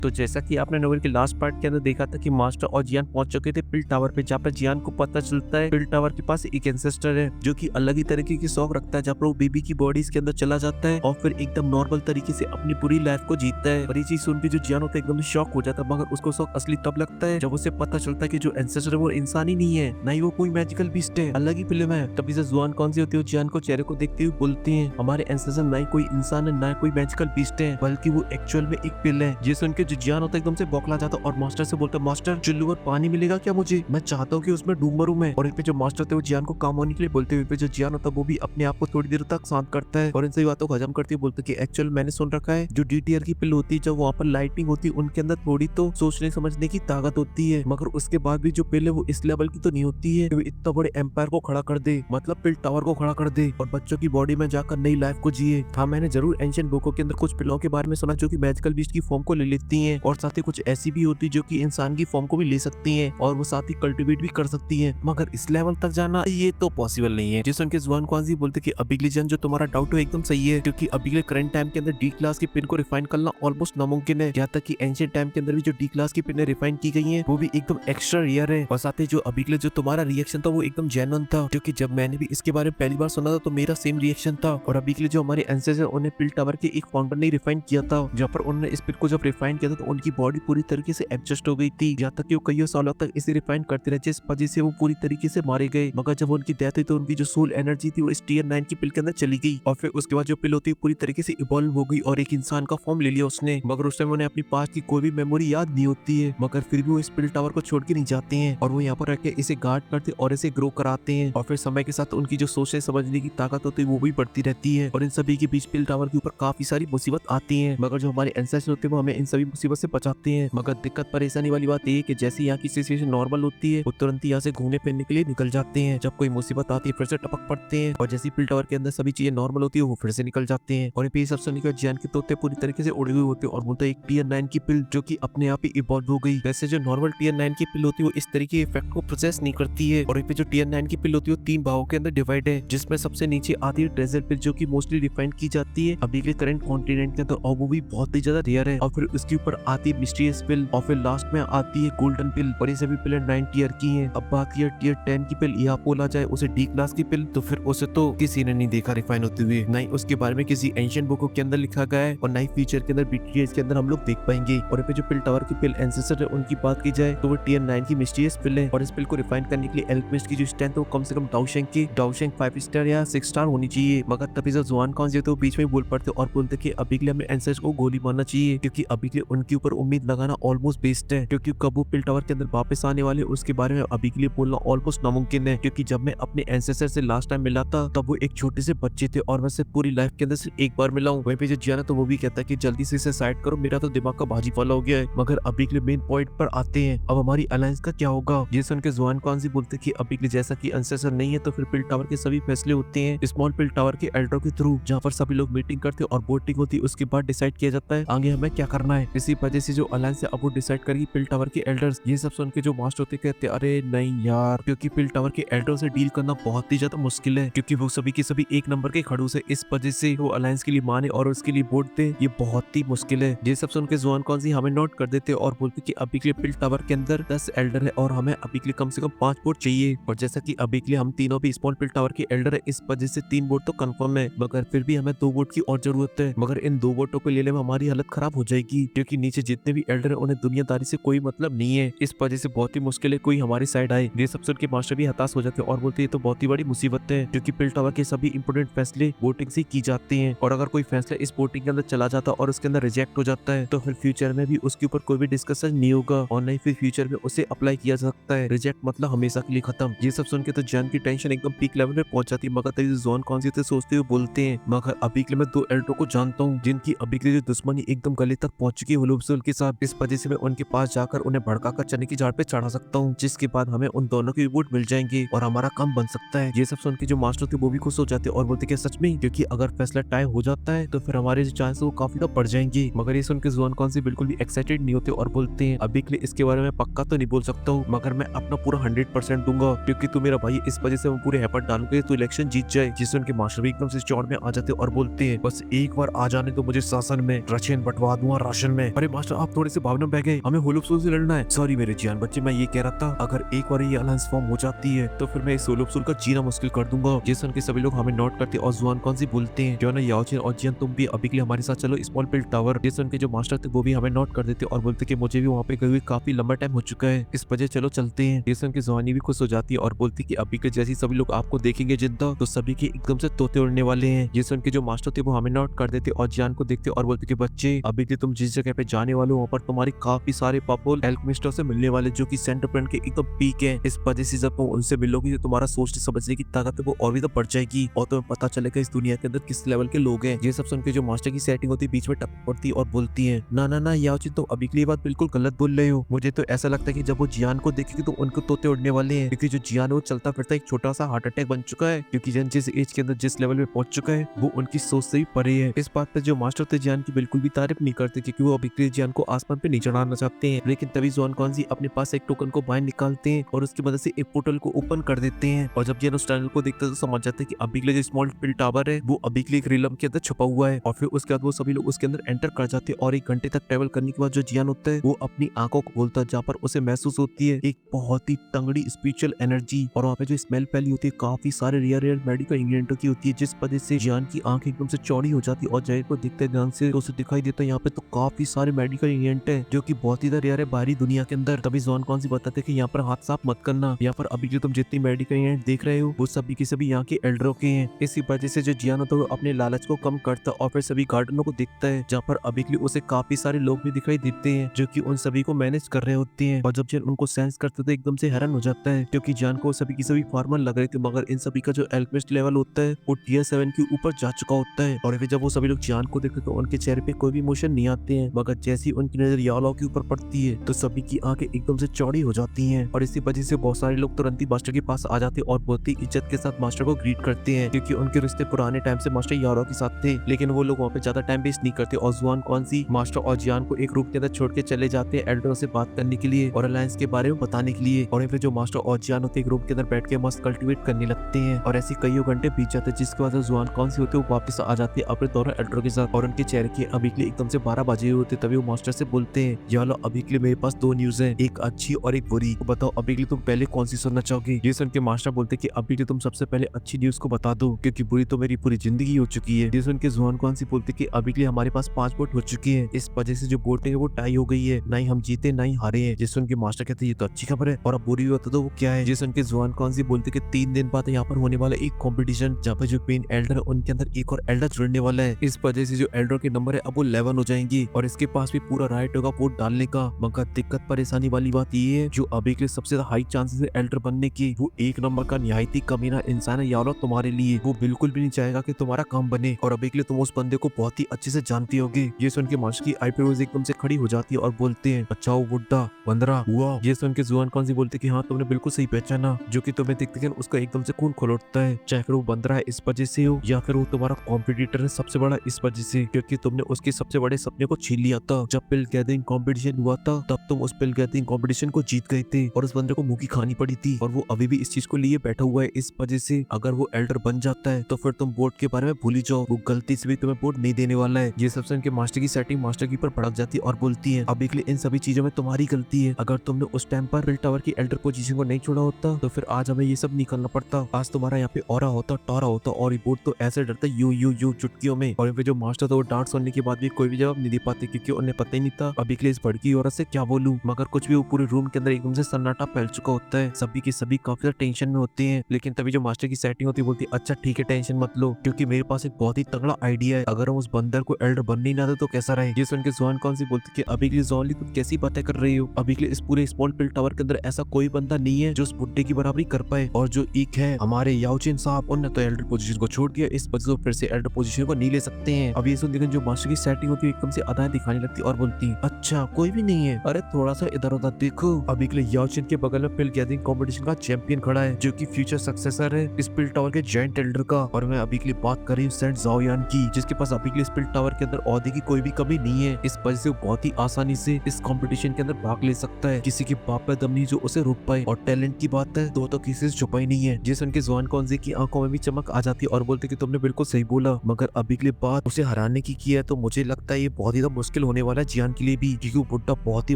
तो जैसा कि आपने नोवेल के लास्ट पार्ट के अंदर देखा था कि मास्टर और जियान पहुंच चुके थे पिल टावर पे, जहाँ पर जियान को पता चलता है पिल टावर के पास एक एंसेस्टर है जो कि अलग ही तरीके की शौक रखता है, जहाँ पर वो बेबी की बॉडी के अंदर चला जाता है और फिर एकदम नॉर्मल तरीके से अपनी पूरी लाइफ को जीतता है। और ये चीज सुन के जो जियान होता है एकदम शॉक हो जाता है, मगर उसको शौक असली तब लगता है जब उसे पता चलता है कि जो एंसेस्टर है वो इंसान ही नहीं है, ना ही वो कोई मैजिकल बीस्ट है, अलग ही फिल्म है। तभी से जुआन कौन सी होती है जियान को चेहरे को देखते हुए बोलती है हमारे एंसेस्टर ना ही कोई इंसान है ना ही कोई मैजिकल बीस्ट है, बल्कि वो एक्चुअल में एक पिल है। ये सुन के जो जियान होता है एकदम से बौखला जाता और मास्टर से बोलता है मास्टर चुल्लू और पानी मिलेगा क्या मुझे, मैं चाहता हूँ कि उसमें डूब मरूं मैं। और इन पे जो मास्टर थे वो जियान को काम होने के लिए बोलते हुए जो जियान होता है वो भी अपने आप को थोड़ी देर तक शांत करता है और इन सभी बातों को हजम करते हुए बोलते कि एक्चुअल मैंने सुन रखा है जो डीटीआर की पिल होती है जब वहाँ पर लाइटिंग होती है उनके अंदर थोड़ी तो सोचने समझने की ताकत होती है, मगर उसके बाद भी जो पिल है वो इस लेवल की तो नहीं होती है कि वो इतना बड़े एम्पायर को खड़ा कर दे, मतलब पिल टावर को खड़ा कर दे और बच्चों की बॉडी में जाकर नई लाइफ को जिए। हाँ मैंने जरूर एंशिएंट बुकों के अंदर कुछ पिलों के बारे में सुना जो कि मैजिकल बीस्ट की फॉर्म को ले लेती हैं और साथ ही कुछ ऐसी भी होती है जो कि इंसान की फॉर्म को भी ले सकती हैं और वो साथ ही कल्टीवेट भी कर सकती हैं, मगर इस लेवल तक जाना ये तो पॉसिबल नहीं है। जिस उनके जुबान कौन बोलते कि अबिगली जन जो तुम्हारा डाउट है एकदम सही है, क्योंकि अबिगले करंट टाइम के अंदर डी क्लास की पिन को रिफाइन करना ऑलमोस्ट नामुमकिन है। यहाँ तक कि एंशिएंट टाइम के अंदर भी जो डी क्लास की पिन रिफाइन की गई है वो भी एकदम एक्स्ट्रा रेयर है। और साथ ही जो अबिगले जो तुम्हारा रिएक्शन था वो एकदम जेन्युइन था, क्योंकि जब मैंने भी इसके बारे में पहली बार सुना था तो मेरा सेम रिएक्शन था। और अबिगले जो हमारे एंसेस्टर उन्हें पिल टावर के एक फाउंडर ने रिफाइन किया था, जहाँ पर उन्होंने इस पिल को जब रिफाइन किया था तो उनकी बॉडी पूरी तरीके से एडजस्ट हो गई थी, यहाँ तक कि वो कई सालों तक इसे रिफाइन करते रहे जिस वजह से वो पूरी तरीके से मारे गए। मगर जब उनकी डेथ हुई तो उनकी जो सोल एनर्जी थी वो इस टीयर 9 की पिल के अंदर चली गई और फिर उसके बाद जो पिल होती है पूरी तरीके से इवॉल्व हो गई और एक इंसान का फॉर्म ले लिया उसने। मगर उस टाइम उन्हें अपनी पास्ट की कोई भी मेमोरी याद नहीं होती है, मगर फिर भी वो इस पिल टावर को छोड़ के नहीं जाते हैं और वो यहाँ पर रह के इसे गार्ड करते और इसे ग्रो कराते हैं। और फिर समय के साथ उनकी जो सोचने समझने की ताकत होती है वो भी बढ़ती रहती है और इन सभी के बीच पिल टावर के ऊपर काफी सारी मुसीबत आती है, मगर जो हमारे एंसेस्टर होते हैं वो हमें इन सभी मुसीबत से बचाते हैं। मगर दिक्कत परेशानी वाली बात ये है कि जैसे यहाँ की सिचुएशन नॉर्मल होती है वो तुरंत यहाँ से घूमने फिरने के लिए निकल जाते हैं, जब कोई मुसीबत आती है फिर से टपक पड़ते हैं और जैसे पिल टावर के अंदर सभी चीजें नॉर्मल होती है वो फिर से निकल जाते हैं। और ये सब सुनने के बाद जियान के तोते पूरी तरीके से उड़े हुए होते हैं और बोलते हैं एक टीयर 9 की पिल जो कि अपने आप ही इवॉल्व हो गई। वैसे जो नॉर्मल टीयर 9 की पिल होती है वो इस तरीके के इफेक्ट को प्रोसेस नहीं करती है और जो टीयर 9 की पिल होती है वो 3 भागों के अंदर डिवाइड है, जिसमें सबसे नीचे आती है ट्रेजर पिल जो कि मोस्टली रिफाइंड की जाती है अभी के करंट कॉन्टिनेंट के अंदर और वो भी बहुत ही ज्यादा रेयर है। और फिर उसके ऊपर आती है मिस्टीरियस पिल और फिर लास्ट में आती है गोल्डन पिल और ये सभी पिल 9 टीयर की है। अब बात है टीयर 10 की पिल या बोला जाए उसे डी क्लास की पिल, तो फिर उसे तो किसी ने नहीं देखा रिफाइन होते हुए, ना ही उसके बारे में किसी एंशिएंट बुकों के अंदर लिखा गया है और ना ही फ्यूचर के अंदर बीटीएस के अंदर हम लोग देख पाएंगे। और जो पिल टावर की पिल एंसेस्टर है उनकी बात की जाए तो वो टीयर 9 की मिस्टीरियस पिल है और इस पिल को रिफाइन करने के लिए एल्केमिस्ट की जो स्ट्रेंथ है वो कम से कम डाउशेंग 5 स्टार या 6 स्टार होनी चाहिए। मगर तभी जब जुआन कौन से तो बीच में बोल पड़ते और बोलते कि अबिगले हमें एंसेस्टर को गोली मारना चाहिए, क्योंकि अबिगले उनके ऊपर उम्मीद लगाना ऑलमोस्ट बेस्ट है, क्योंकि कब वो पिल टावर के अंदर वापस आने वाले उसके बारे में अबिगले बोलना ऑलमोस्ट नामुमकिन है। क्योंकि जब मैं अपने एंसेस्टर से लास्ट टाइम मिला था तब वो एक छोटे से बच्चे थे और मैं सिर्फ पूरी लाइफ के अंदर सिर्फ एक बार मिला हूँ। वहीं पे जो जियान तो वो भी कहता है कि जल्दी से इसे साइड करो, मेरा तो दिमाग का भाजी फला हो गया है। मगर अबिगले मेन पॉइंट पर आते हैं, अब हमारी अलायंस का क्या होगा। ये सुन के जुआन कौन सी बोलते कि अबिगले जैसा कि एंसेस्टर नहीं है तो फिर पिल टावर के सभी फैसले होते हैं स्मॉल पिल टावर के एल्डर के थ्रू, जहाँ पर सभी लोग मीटिंग करते और वोटिंग होती है, उसके बाद डिसाइड किया जाता है आगे हमें क्या करना है। इसी वजह से जो अलायंस है अब वो डिसाइड करेगी पिल टावर के एल्डर्स। ये सब सुन के जो मास्टर होते कहते अरे नहीं यार, क्योंकि पिल टावर के एल्डर से डील करना बहुत ही ज्यादा मुश्किल है, क्योंकि वो सभी के सभी एक नंबर के खड़ूस है, इस वजह से वो अलायंस के लिए माने और उसके लिए वोट दे, ये बहुत ही मुश्किल है। ये सब सुन के जुआन कौन सी हमें नोट कर देते और बोलते कि अभी के लिए पिल टावर के अंदर 10 एल्डर है और हमें अभी के लिए कम से कम 5 वोट चाहिए। और जैसा कि अभी के लिए हम तीनों भी स्मॉल पिल टावर के एल्डर है, इस वजह से 3 वोट तो कंफर्म है, मगर फिर भी हमें 2 वोट की और जरूरत है। मगर इन 2 वोटों को लेने में हमारी हालत खराब हो जाएगी, क्योंकि नीचे जितने भी एल्डर है उन्हें दुनियादारी से कोई मतलब नहीं है, इस वजह से बहुत ही मुश्किल है कोई हमारी साइड आए। ये सब सुन के मास्टर भी हताश हो जाते हैं और बोलते हैं तो बहुत ही बड़ी मुसीबत है, क्योंकि पिल टावर के सभी इंपोर्टेंट फैसले वोटिंग से की जाते हैं और अगर कोई फैसला इस वोटिंग के अंदर चला जाता और उसके अंदर रिजेक्ट हो जाता है तो फिर फ्यूचर में भी उसके ऊपर कोई भी डिस्कशन नहीं होगा और नहीं फिर फ्यूचर में उसे अप्लाई किया जा सकता है। रिजेक्ट मतलब हमेशा के लिए खत्म। ये सब सुन के तो जान की टेंशन एकदम पीक लेवल पे पहुंच जाती है, मगर तभी जोन कौन सी थे सोचते हुए बोलते हैं मगर अभी के लिए मैं 2 एल्डर को जानता हूँ जिनकी अभी के लिए दुश्मनी एकदम गले तक पहुंच चुकी है हुलूबसुल के साथ, इस वजह से मैं उनके पास जाकर उन्हें भड़काकर चने की झाड़ पे चढ़ा सकता हूँ, जिसके बाद हमें उन दोनों के वोट मिल जाएंगे और हमारा काम बन सकता है। ये सब सुन के जो मास्टर थे वो भी खुश हो जाते और बोलते कि सच में, क्योंकि अगर फैसला टाई हो जाता है तो फिर हमारे जो चांस वो काफी तो बढ़ जाएंगे। मगर ये सुन के जुआन कौन सी बिल्कुल भी एक्साइटेड नहीं होते और बोलते हैं अभी के लिए इसके बारे में पक्का तो नहीं बोल सकता हूँ, मगर मैं अपना पूरा 100% दूंगा, क्योंकि तू मेरा भाई, इस वजह से मैं पूरे एफर्ट डालूंगा तो इलेक्शन जीत जाए। जिससे उनके मास्टर भी एकदम से चौड़ में आ जाते और बोलते हैं बस एक बार आ जाने तो मुझे शासन में, राशन बंटवा दूंगा राशन में, अरे मास्टर आप थोड़े से भावना बह गए, हमें होलोप्सोल से लड़ना है। सॉरी मेरे जियान बच्चे, मैं ये कह रहा था अगर एक बार ये अलायंस फॉर्म हो जाती है तो फिर मैं इस होलोप्सोल का जीना मुश्किल कर दूंगा। जेसन के सभी लोग हमें नोट करते और जुआन कौन सी बोलते हैं क्यों ना याओचिन और जियान तुम भी अभी के लिए हमारे साथ चलो स्मॉल पिल टावर। जेसन के जो मास्टर थे वो भी हमें नोट कर देते और बोलते कि मुझे भी वहाँ पे गए हुए काफी लंबा टाइम हो चुका है, इस वजह चलो चलते हैं। जेसन की जुआनी भी खुश हो जाती है और बोलती कि अभी के जैसी सभी लोग आपको देखेंगे जिंदा तो सभी के एकदम से तोते उड़ने वाले हैं। जेसन के जो मास्टर थे वो हमें नोट कर देते और जियान को देखते और बोलते कि बच्चे अभी के तुम जिस जगह पे जाने वाले हो वहाँ पर तुम्हारी काफी सारे पापुल एल्केमिस्टों से मिलने वाले जो कि सेंटर पॉइंट के एकदम पीक है। इस वजह से जब तुम उनसे मिलोगी तो तुम्हारा सोचने समझने की ताकत है वो और भी तो बढ़ जाएगी और तुम्हें पता चलेगा इस दुनिया के अंदर किस लेवल के लोग हैं। ये सब सुन के जो मास्टर की सेटिंग होती है बीच में टपक पड़ती और बोलती है ना याओचिन तुम अभी के लिए बात बिल्कुल गलत बोल रहे हो। मुझे तो ऐसा लगता है कि जब वो जियान को देखेगी तो उनको तोते उड़ने वाले हैं क्योंकि जो जियान वो चलता फिरता एक छोटा सा हार्ट अटैक बन चुका है क्योंकि जिन जिस एज के अंदर जिस लेवल में पहुंच चुका है वो उनकी सोच से भी परे है। इस बात पे जो मास्टर थे जियान की बिल्कुल भी तारीफ नहीं करते क्योंकि वो अभी के लिए जियान को आसमान पे नहीं चढ़ाना चाहते हैं। लेकिन तभी जुआन कौनसी अपने पास एक टोकन को बाहर निकालते हैं और उसकी मदद से एक पोर्टल को ओपन कर देते हैं और जब जियान उस टनल को देखते हैं तो समझ जाते हैं कि अभी के लिए जो स्मॉल पिल टावर है वो अभी के लिए एक रिलम के अंदर छुपा हुआ है। और फिर उसके बाद वो सभी लोग उसके अंदर एंटर कर जाते हैं और 1 घंटे तक ट्रेवल करने के बाद जो जियान होता है वो अपनी आंखों को खोलता है जहाँ पर उसे महसूस होती है एक बहुत ही तंगड़ी स्पिरिचुअल एनर्जी और वहाँ पे जो स्मेल फैली होती है काफी सारे रेयर मेडिकल इंग्रेडिएंटों की होती है जिस वजह से जियान की आंख एकदम से चौड़ी हो जाती है और जय को दिखते ध्यान से तो उसे दिखाई देता है यहाँ पे तो काफी सारे मेडिकल इंग्रेडिएंट है जो की बहुत ही रेयर है बाहरी दुनिया के अंदर। तभी जॉन कौन सी बताते कि यहाँ पर हाथ साफ मत करना, यहाँ पर अभी जो तुम जितनी मेडिकल इंग्रेडिएंट देख रहे हो वो सभी के सभी यहाँ के एल्डरों के हैं। इसी वजह से जो जियान होता है वो अपने लालच को कम करता और फिर सभी गार्डनों को देखता है जहाँ पर अभी के लिए उसे काफी सारे लोग भी दिखाई देते हैं जो कि उन सभी को मैनेज कर रहे होते हैं। और जब जियान उनको सेंस करते तो एकदम से हैरान हो जाता है क्योंकि जियान को सभी की सभी फार्मर लग रहे थे मगर इन सभी का जो एल्केमिस्ट लेवल होता है वो टियर 7 के ऊपर जा चुका होता है। और फिर जब वो सभी लोग जियान को देखते तो उनके चेहरे पे कोई भी इमोशन नहीं आते हैं मगर जैसी उनकी नजर यालो के ऊपर पड़ती है तो सभी की आंखें एकदम से चौड़ी हो जाती हैं। और इसी वजह से बहुत सारे लोग तुरंत ही मास्टर के पास आ जाते हैं और बहुत ही इज्जत के साथ मास्टर को ग्रीट करते हैं क्योंकि उनके रिश्ते पुराने टाइम से मास्टर यारो के साथ थे। लेकिन वो लोग वहाँ पे ज्यादा टाइम वेस्ट नहीं करते और जुआन कौन सी मास्टर और जियान को एक रूम के अंदर छोड़ के चले जाते हैं एल्डरों से बात करने के लिए और अलायंस के बारे में बताने के लिए। और फिर जो मास्टर और जियान होते एक रूम के अंदर बैठ के मस्त कल्टिवेट करने लगते हैं और ऐसे कई घंटे बीत जाते हैं जिसके बाद जुआन कौन सी होते वो वापस आ जाते हैं अपने दोनों एल्डरों के साथ और उनके चेहरे के अभी के लिए एकदम से 12 बजे होते तभी वो मास्टर से बोलते हैं यालो अभी के लिए मेरे पास 2 न्यूज है, एक अच्छी और एक बुरी। तो बताओ अभी के लिए तुम पहले कौन सी सुनना चाहोगे। ये सुन के मास्टर बोलते कि अभी के लिए तुम सबसे पहले अच्छी न्यूज को बता दो क्योंकि बुरी तो मेरी पूरी जिंदगी हो चुकी है। ये सुन के जुआन कौन सी बोलते कि अभी के लिए हमारे पास 5 वोट हो चुकी है, इस वजह से जो वोटिंग है वो टाई हो गई है, ना ही हम जीते ना ही हारे हैं। जिस सुन के मास्टर कहते ये तो अच्छी खबर है और अब बुरी बता दो वो क्या है। जिस सुन के जुआन कौन सी बोलते कि 3 दिन बाद यहाँ पर होने वाला एक कॉम्पिटिशन जहाँ पे जो मेन एल्डर है उनके अंदर एक और एल्डर जुड़ने वाला है, इस वजह से जो एल्डर के नंबर है अब वो 11 हो जाएंगी और इसके पास भी पूरा राइट होगा वोट डालने का। मगर दिक्कत परेशानी वाली बात ये है जो अभी के लिए सबसे ज्यादा हाई चांसेस है एल्डर बनने की वो 1 नंबर का निहायती कमीना इंसान है यालो तुम्हारे लिए, वो बिल्कुल भी नहीं चाहेगा कि तुम्हारा काम बने और अभी के लिए तुम उस बंदे को बहुत ही अच्छे से जानती होगी। ये सुन के मास्टर की आईब्रोज एकदम से खड़ी हो जाती है और बोलते हैं अच्छा वो बुड्ढा बंदरा हुआ। ये सुन के जुआन कौन सी बोलते कि हाँ तुमने बिल्कुल सही पहचाना, जो कि तुम्हें देखते उसका एकदम से खून खोल उठता है, चाहे फिर वो बंदरा है इस वजह से हो या फिर वो तुम्हारा कॉम्पिटिटर है सबसे बड़ा इस वजह से क्योंकि तुमने उसके सबसे बड़े सपने को छीन लिया था। जब पिल गैदरिंग कॉम्पिटिशन हुआ था तब तुम उस पिल गैदरिंग कॉम्पिटिशन को जीत गए थे और उस बंदे को मुंह की खानी पड़ी थी और वो अभी भी इस चीज को लिए बैठा हुआ है। इस वजह से अगर वो एल्डर बन जाता है तो फिर तुम वोट के बारे में भूल ही जाओ, वो गलती से भी तुम्हें वोट नहीं देने वाला है। ये सब सुन के मास्टर की सेटिंग मास्टर की पर भड़क जाती है और बोलती है अभी के लिए इन सभी चीजों में तुम्हारी गलती है, अगर तुमने उस टाइम पर पिल टावर की एल्डर पोजीशन को नहीं छोड़ा होता तो फिर आज हमें ये सब नहीं करना पड़ता, आज तुम्हारा यहाँ पे ऑरा होता टॉरा होता और रिपोर्ट तो ऐसे डरता यू चुटकियों में। और फिर जो मास्टर था वो डांट सुनने के बाद भी कोई भी जवाब नहीं दे पाते क्योंकि उन्हें पता ही नहीं था अभी के लिए इस भड़की औरत से क्या बोलूं। मगर कुछ भी वो पूरे रूम के अंदर एकदम से सन्नाटा फैल चुका होता है, सभी के सभी काफी ज्यादा टेंशन में होते हैं। लेकिन तभी जो मास्टर की सेटिंग होती है बोलती है अच्छा ठीक है टेंशन मत लो क्योंकि मेरे पास एक बहुत ही तगड़ा आइडिया है, अगर हम उस बंदर को एल्डर बनने ही ना दे तो कैसा रहे। ये सुन के जुआन कौन सी बोलती कि अभी के लिए जॉली तुम कैसी बातें कर रही हो, अभी के लिए इस पूरे स्मॉल पिल टावर के अंदर ऐसा कोई बंदा नहीं है जो उस बुड्ढे की बराबरी कर पाए और जो एक है हमारे याओचिन साहब उन्होंने तो एल्डर पोजीशन को छोड़ दिया, इस वजह से फिर से एल्डर पोजीशन को नहीं ले सकते हैं। अब ये सुन देखो जो मास्टर की सेटिंग होती है एकदम से अदाएं दिखाने लगती और बोलती अच्छा कोई भी नहीं है, अरे थोड़ा सा इधर उधर देखो, अभी के लिए याओचिन के बगल में पिल गैदरिंग कंपटीशन का चैंपियन खड़ा है जो कि फ्यूचर सक्सेसर है इस पिल टावर के जायंट एल्डर का। और मैं अभी के लिए बात कर रही हूँ सेंट ज़ाओयान की जिसके पास अभी के लिए इस पिल टावर के अंदर औहदे की कोई भी कमी नहीं है, इस वजह से वो बहुत ही आसानी से इस कंपटीशन के अंदर भाग ले सकता है, किसी के बाप पे दम नहीं जो उसे रोक पाए। और टैलेंट की बात है तो किसी से छुपा ही नहीं है। जिस उनके जुआन कौनसी की आंखों में भी चमक आ जाती है और बोलते कि तुमने बिल्कुल सही बोला, मगर अभी के लिए बात उसे हराने की है तो मुझे लगता है ये बहुत ही मुश्किल मुश्किल होने वाला है जियान के लिए भी, क्योंकि वो बुड्ढा बहुत ही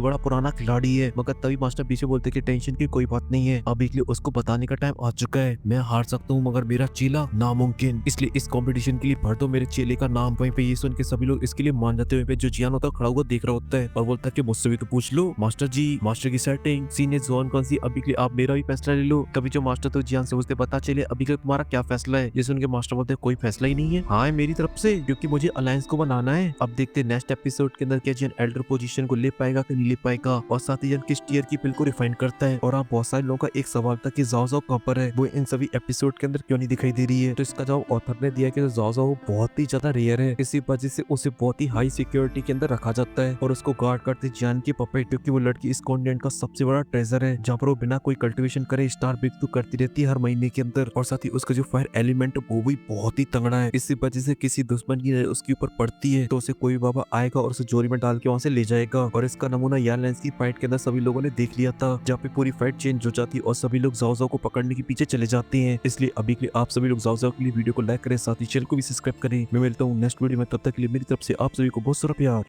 बड़ा पुराना खिलाड़ी है। मगर तभी मास्टर पीछे बोलते कि टेंशन की कोई बात नहीं है, अभी के लिए उसको बताने का टाइम आ चुका है। मैं हार सकता हूँ मगर मेरा चेला नामुमकिन, इसलिए इस कंपटीशन के लिए भर दो मेरे चेले का नाम। वहीं पे ये सुन के सभी लोग इसके लिए मान जाते हुए जो जियान होता है खड़ा हुआ देख रहा होता है और बोलता है कि मुझसे भी तो पूछ लो मास्टर जी, मास्टर की सेटिंग सीन है जोन कौन सी, अभी के लिए आप मेरा भी फैसला ले लो। तभी जो मास्टर तो जियान से उससे पता चले अभी के लिए तुम्हारा क्या फैसला है। जैसे उनके मास्टर बोलते कोई फैसला ही नहीं है, हाँ है मेरी तरफ से, क्योंकि मुझे अलायंस को बनाना है। अब देखते हैं नेक्स्ट एपिसोड के अंदर क्या जियान एल्डर पोजीशन को ले पाएगा कि नहीं ले पाएगा, और साथ ही जियान किस टीयर की पिल को रिफाइन करता है। और आप बहुत सारे लोगों का एक सवाल था कि ज़ाओ ज़ाओ कहाँ पर है, वो इन सभी एपिसोड के अंदर क्यों नहीं दिखाई दे रही है। तो इसका जवाब ऑथर ने दिया कि ज़ाओ ज़ाओ बहुत ही ज्यादा रेयर है, इसी वजह से उसे बहुत ही हाई सिक्योरिटी के अंदर रखा जाता है और उसको गार्ड करते जियान की पपेट, क्योंकि वो लड़की इस कॉन्टिनेंट का सबसे बड़ा ट्रेजर है, जहाँ पर वो बिना कोई कल्टीवेशन करे स्टार बिग तो करती रहती है हर महीने के अंदर। और साथ ही उसका जो फायर एलिमेंट वो भी बहुत ही तगड़ा है, इसी वजह से किसी दुश्मन की नजर उसके ऊपर पड़ती है तो उसे कोई बाबा आएगा और उसे जोरी में डाल के वहां से ले जाएगा। और इसका नमूना यार लेंस की फाइट के अंदर सभी लोगों ने देख लिया था, जहाँ पे पूरी फाइट चेंज हो जाती है और सभी लोग ज़ाओ ज़ाओ को पकड़ने के पीछे चले जाते हैं। इसलिए अभी के लिए आप सभी लोग ज़ाओ ज़ाओ के लिए वीडियो को लाइक करें, साथ ही चैनल को भी सब्सक्राइब करें। मैं मिलता हूँ नेक्स्ट वीडियो में, तब तक के लिए मेरी तरफ से आप सभी को बहुत सारा प्यार।